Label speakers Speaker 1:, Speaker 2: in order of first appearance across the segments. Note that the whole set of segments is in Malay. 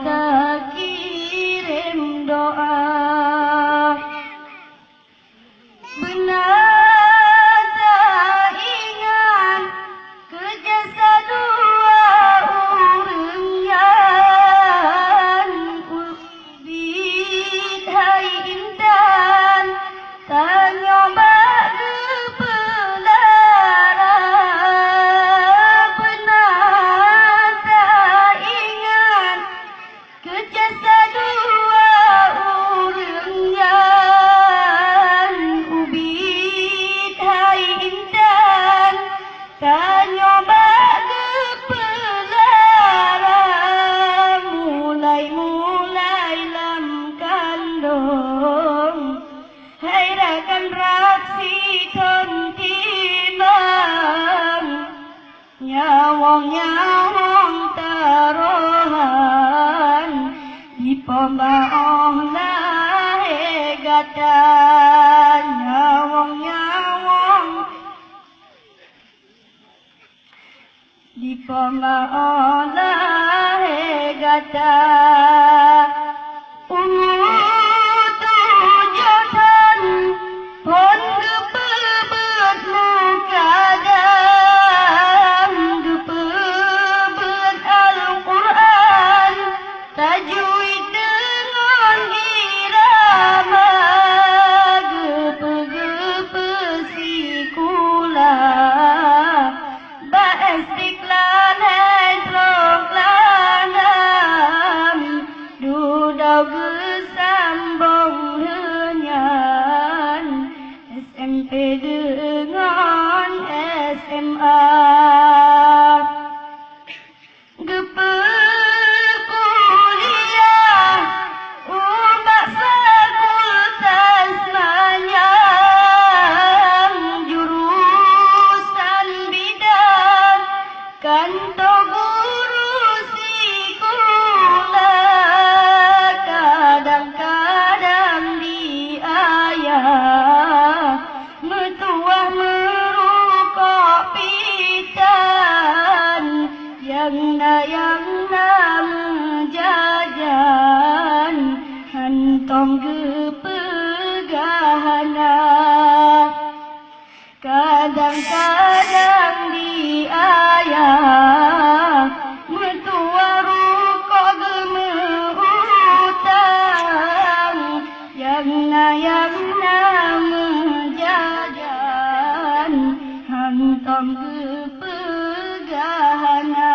Speaker 1: terkirim doa. Benar tak ingat kerja dua orang yang ubit hai intan tanya bagi pelara. Benar tak ingat kerja dua orang yang ubit hai intan tanya bagi pelara. Mulai lam kandung hai rakan raksi thon timang nyawang tarohan di pembaong lahe gatan. Nyawang di pembaong lahe gatan. Ungu tujuan pon gepebet mukadam gepebet Al-Quran tajwid dengan irama gepe-gepe sikula ba istiqlal hidroklanam dudau gesambung henyan SMP dengan SMA. Gepe kuliah umat fakultas manyang jurusan bidang kanto guru sekolah. Kadang-kadang di ayah metuah merukuk pitan yang menjajan hantong gepegahana. Kadang-kadang di ayah metua rukuk gemeutang yang menjajan hantong gepegahana.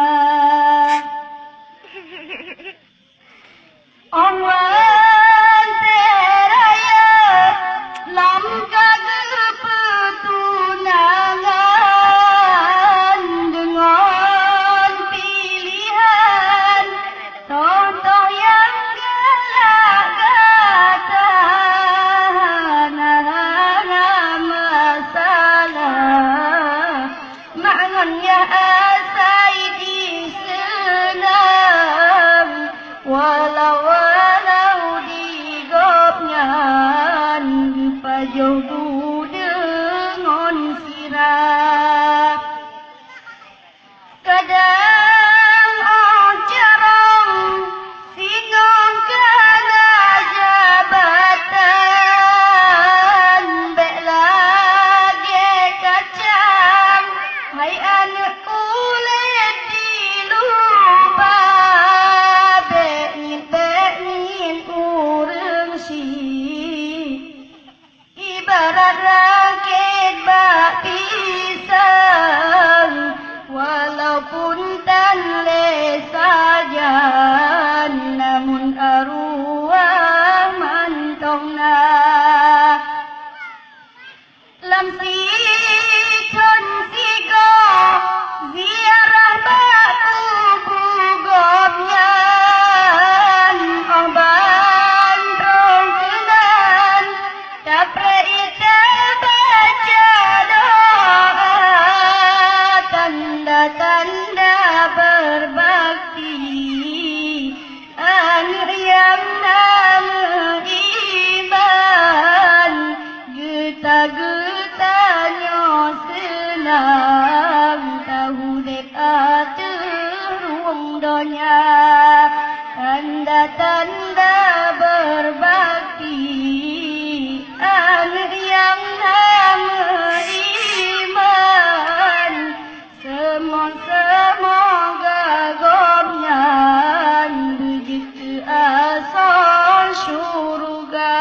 Speaker 1: Awan teraya lam kepetunangan dengan pilihan contoh yang gelak gatahan masalah maknanya asai di senam walau di gopnyan pajogu dengan sirap. Kadang carong singong kana jabatan belage kacang hai anak kulit dilupa benin urang si ibarat rakit bak pisang walaupun tanle saja namun arwah mantongna lam siton sigo ziarah batu bugobnyan oban rongkenan dapre ite baca doa tanda-tanda berbakti anak yang nama iman geta-getanya senang tahu dek atur ruang donya kan tanda berbakti, anak yang beriman, semoga gomnyan begitu asal syurga.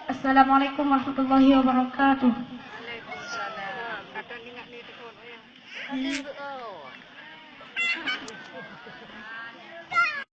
Speaker 1: Assalamualaikum warahmatullahi wabarakatuh. Waalaikumsalam.